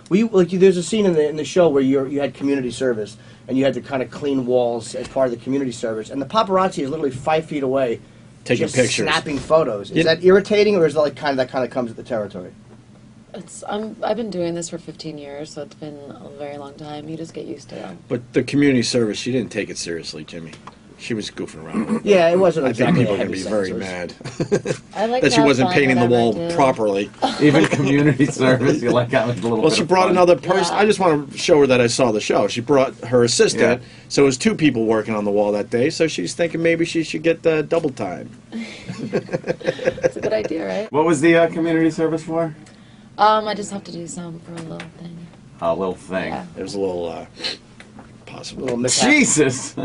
There's a scene in the show where you had community service and you had to kind of clean walls as part of the community service, and the paparazzi is literally 5 feet away, taking just pictures, snapping photos. Is that irritating, or is that kind of comes with the territory? I've been doing this for 15 years, so it's been a very long time. You just get used to it. But the community service, she didn't take it seriously, Jimmy. She was goofing around. Yeah, it wasn't exactly. I think people are going to be very mad I like that she wasn't painting the wall properly. Even community service, you like having a little. Well, she brought another person. Yeah. I just want to show her that I saw the show. She brought her assistant, so it was 2 people working on the wall that day. So she's thinking maybe she should get double time. It's a good idea, right? What was the community service for? I just have to do some for a little thing. A little thing. Yeah. There was a little possible. Little mishap. Jesus,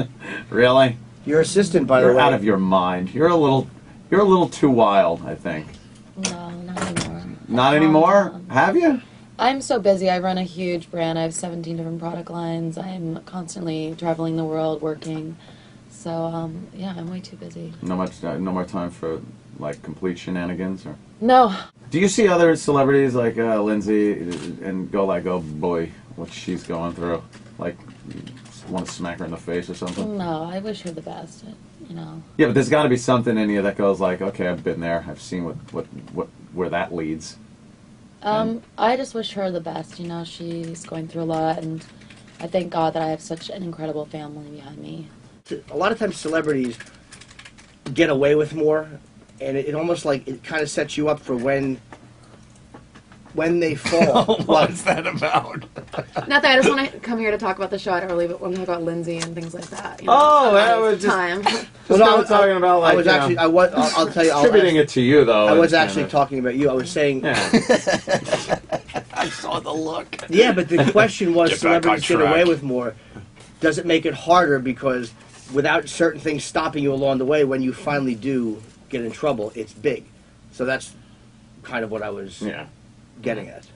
really? Your assistant, by the way. You're out of your mind. You're a little too wild, I think. No, not anymore. Not anymore? Have you? I'm so busy. I run a huge brand. I have 17 different product lines. I'm constantly traveling the world, working. So, yeah, I'm way too busy. No more time for like complete shenanigans, or? No. Do you see other celebrities like Lindsay and go like, oh boy, what she's going through? Like, want to smack her in the face or something? No, I wish her the best. You know. Yeah, but there's got to be something in you that goes like, okay, I've been there. I've seen where that leads. I just wish her the best. You know, she's going through a lot, and I thank God that I have such an incredible family behind me. A lot of times celebrities get away with more, and it almost like it kind of sets you up for when they fall. What's that about? Nothing. I just want to come here to talk about the show. I don't really want to talk about Lindsay and things like that. You know, oh, that was just time. Well, talking about like. I'll tell you. Attributing it to you though. I was actually talking about you. I was saying. Yeah. I saw the look. Yeah, but the question was, celebrities get away with more. Does it make it harder because without certain things stopping you along the way, when you finally do get in trouble, it's big. So that's kind of what I was. Yeah. Getting at.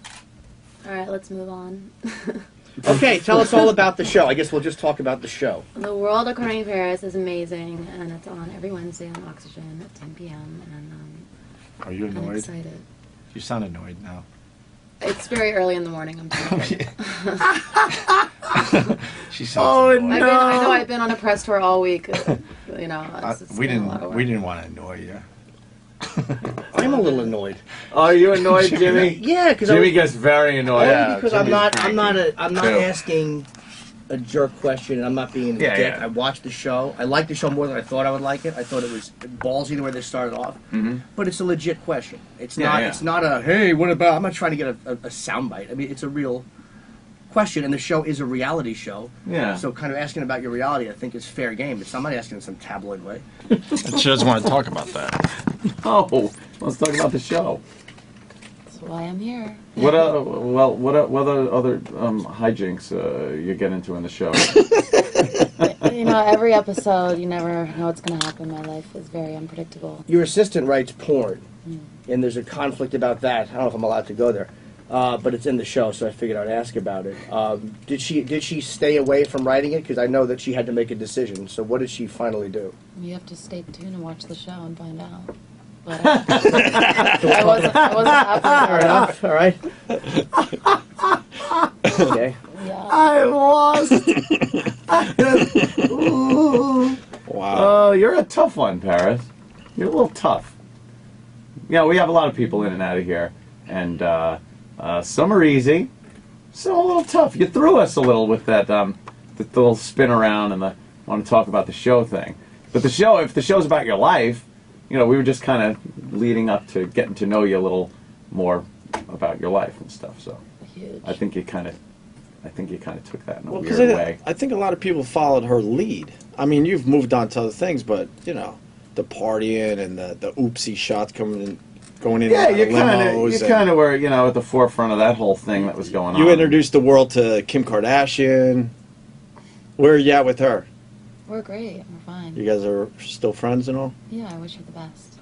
All right, let's move on. Okay, tell us all about the show. I guess we'll just talk about the show. The World According to Paris is amazing, and it's on every Wednesday on Oxygen at 10 p.m. And are you annoyed? I'm excited. You sound annoyed now. It's very early in the morning. I'm tired. She sounds annoyed. No! I know I've been on a press tour all week. You know, we didn't want to annoy you. I'm a little annoyed. Are you annoyed, Jimmy? Yeah, because Jimmy gets very annoyed. Only because I'm not too. asking a jerk question, and I'm not being a dick. Yeah. I watched the show. I liked the show more than I thought I would like it. I thought it was ballsy the way they started off, but it's a legit question. It's not. It's not a hey, what about? I'm not trying to get a soundbite. I mean, it's a real question, and the show is a reality show. Yeah. So, kind of asking about your reality, I think, is fair game. I'm not asking in some tabloid way. She doesn't want to talk about that. Oh, let's talk about the show. That's why I'm here. What other hijinks you get into in the show? You know, every episode, you never know what's going to happen. My life is very unpredictable. Your assistant writes porn, and there's a conflict about that. I don't know if I'm allowed to go there. But it's in the show, so I figured I'd ask about it. Did she stay away from writing it? Because I know that she had to make a decision. So what did she finally do? You have to stay tuned and watch the show and find out. But I wasn't happy. All right. Okay. Yeah. I lost. Wow. Oh, you're a tough one, Paris. You're a little tough. Yeah, we have a lot of people in and out of here, and some are easy, some a little tough. You threw us a little with that the little spin around and the want to talk about the show thing. But the show, if the show's about your life, you know, we were just kind of leading up to getting to know you a little more about your life and stuff. So Huge. I think you kind of took that in a weird 'cause way. I think a lot of people followed her lead. I mean, you've moved on to other things, but you know, the partying and the oopsie shots going in. Yeah, and out of limos. you kind of were, you know, at the forefront of that whole thing that was going on. You introduced the world to Kim Kardashian. Where are you at with her? We're great. We're fine. You guys are still friends and all? Yeah, I wish her the best.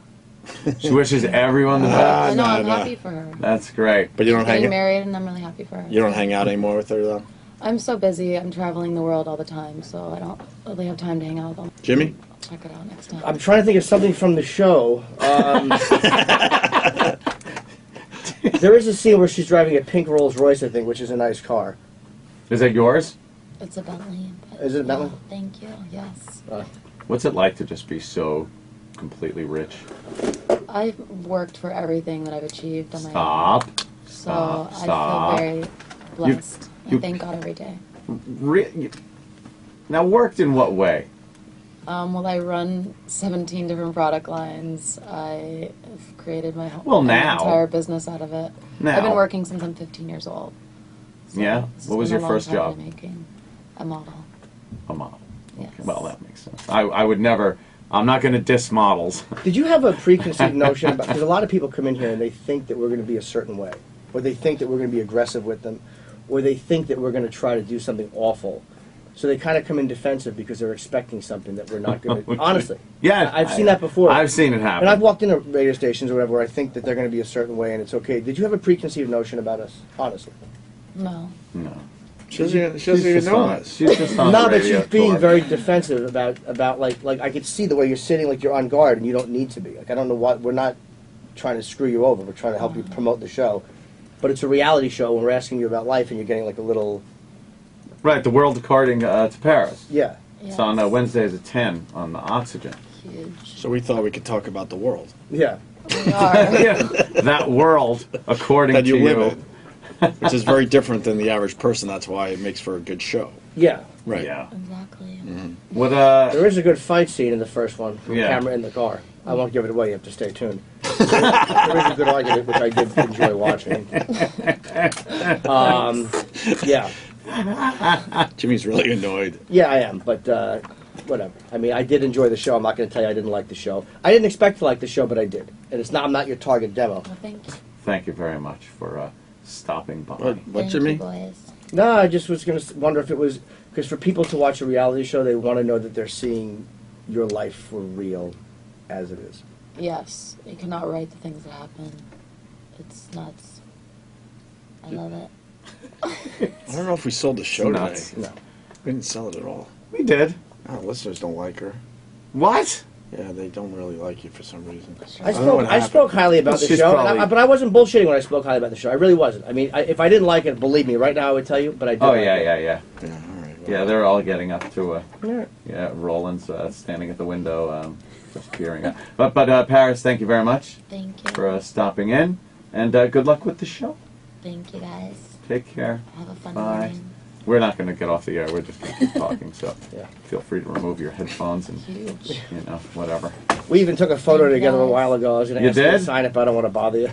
She wishes everyone the best. I know, I'm happy for her. That's great. But you don't She's hang getting out. married, and I'm really happy for her. You don't hang out anymore with her though. I'm so busy. I'm traveling the world all the time, so I don't really have time to hang out with them. Jimmy? I'll check it out next time. I'm trying to think of something from the show. There is a scene where she's driving a pink Rolls Royce, I think, which is a nice car. Is that yours? It's a Bentley. Is it a Bentley? Thank you. Yes. What's it like to just be so completely rich? I've worked for everything that I've achieved on my own. Stop. So Stop. I feel very blessed. I thank God every day. Now, worked in what way? Well, I run 17 different product lines. I have created my whole entire business out of it. Now. I've been working since I'm 15 years old. So Yeah? What was your first job? A model. A model. Yes. Okay, well, that makes sense. I would never... I'm not going to diss models. Did you have a preconceived notion about... Because a lot of people come in here and they think that we're going to be a certain way. Or they think that we're going to be aggressive with them. Or they think that we're going to try to do something awful. So they kind of come in defensive because they're expecting something that we're not going to... Honestly. Yeah. I've seen that before. I've seen it happen. And I've walked into radio stations or whatever where I think that they're going to be a certain way and it's okay. Did you have a preconceived notion about us? Honestly. No. No. She doesn't even know us. She's just on No, the but radio she's being tour. very defensive about like I could see the way you're sitting, like you're on guard, and you don't need to be. Like I don't know what we're not trying to screw you over. We're trying to help you promote the show, but it's a reality show, and we're asking you about life, and you're getting like a little. Right, the world according to Paris. Yeah. Yes. It's on Wednesdays at 10 on the Oxygen. Huge. So we thought we could talk about the world. Yeah. We are. Yeah, that world according That to you live you. in. Which is very different than the average person. That's why it makes for a good show. Yeah. Right. Yeah. Exactly. What There is a good fight scene in the first one. The Yeah. camera in the car. I won't give it away. You have to stay tuned. There is a good argument, which I did enjoy watching. Yeah. Jimmy's really annoyed. Yeah, I am, but whatever. I mean, I did enjoy the show. I'm not going to tell you I didn't like the show. I didn't expect to like the show, but I did. And it's not. I'm not your target demo. Well, thank you. Thank you very much for stopping by. What Thank Jimmy? you, boys. No, I just was going to wonder if it was because for people to watch a reality show, they want to know that they're seeing your life for real, as it is. Yes. You cannot write the things that happen. It's nuts. I love it. I don't know if we sold the show Nuts. today. No. We didn't sell it at all. We did. Our listeners don't like her. What? Yeah, they don't really like you for some reason. I don't know what spoke. I spoke highly about the She's show, probably- but I wasn't bullshitting when I spoke highly about the show. I really wasn't. I mean, if I didn't like it, believe me, right now I would tell you. But I did. Oh like yeah, it. yeah. Yeah, all right. Well, Yeah, they're all getting up to Yeah. Roland's standing at the window, just peering out. But Paris, thank you very much Thank you. for stopping in, and good luck with the show. Thank you, guys. Take care. Have a fun Bye. morning. We're not going to get off the air. We're just going to keep talking. So Yeah. feel free to remove your headphones and Huge. whatever. We even took a photo Thank you, together a guys. while ago. I was going to You ask you to did? sign it, but I don't want to bother you.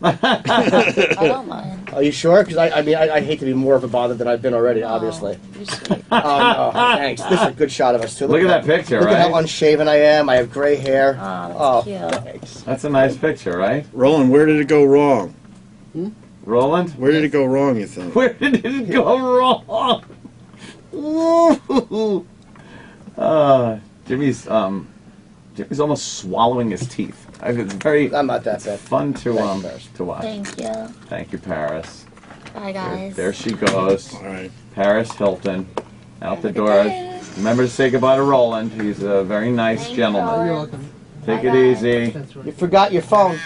I don't mind. Are you sure? Because I mean, I hate to be more of a bother than I've been already. Obviously. Oh, you're sweet. Oh, thanks. This is a good shot of us too. Look at that picture, Look at how right? unshaven I am. I have gray hair. Oh, that's cute. Thanks. That's a nice picture, right? Roland, where did it go wrong? Roland, Where did it go wrong, you think? where did it go wrong? Ooh. Jimmy's almost swallowing his teeth. It's very I'm not that bad. fun to Thanks, Paris. to watch. Thank you. Thank you, Paris. Bye, There, guys. there she goes. All right. Paris Hilton, out the Have a good door. day. Remember to say goodbye to Roland. He's a very nice Thank you, gentleman. Roland. You're welcome. Take it Bye-bye. easy. You forgot your phone.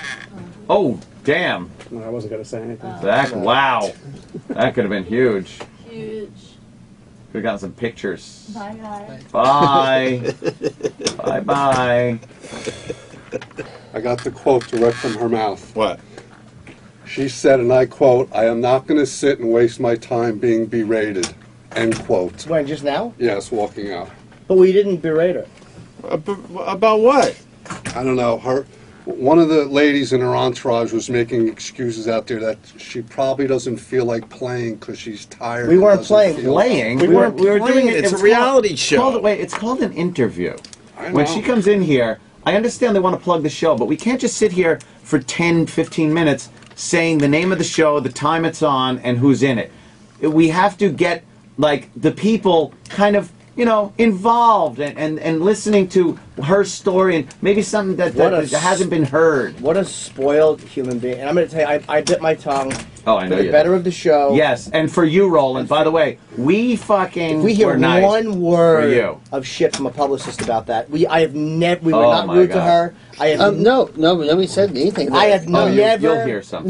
Oh, damn. No, I wasn't going to say anything. That, wow. That could have been huge. Huge. Could have gotten some pictures. Bye, guys. Bye. Bye-bye. I got the quote direct from her mouth. What? She said, and I quote, "I am not going to sit and waste my time being berated." End quote. When, just now? Yes, walking out. But we didn't berate her. About what? I don't know. One of the ladies in her entourage was making excuses out there that she probably doesn't feel like playing because she's tired. We and weren't doesn't playing. feel- Playing? We weren't were playing. doing it. It's it was a reality called- show. Wait, it's called an interview. I When know. she comes in here, I understand they want to plug the show, but we can't just sit here for 10, 15 minutes saying the name of the show, the time it's on, and who's in it. We have to get, like, the people kind of, involved and listening to her story and maybe something that hasn't been heard. What a spoiled human being. And I'm going to tell you, I bit my tongue Oh, I for know the you better did. of the show. Yes, and for you, Roland, by the way, we fucking If we hear were nice one for word you. of shit from a publicist about that, we were Oh, not my rude to God. her. I have No, but nobody said anything. I have Oh, never. you'll hear something.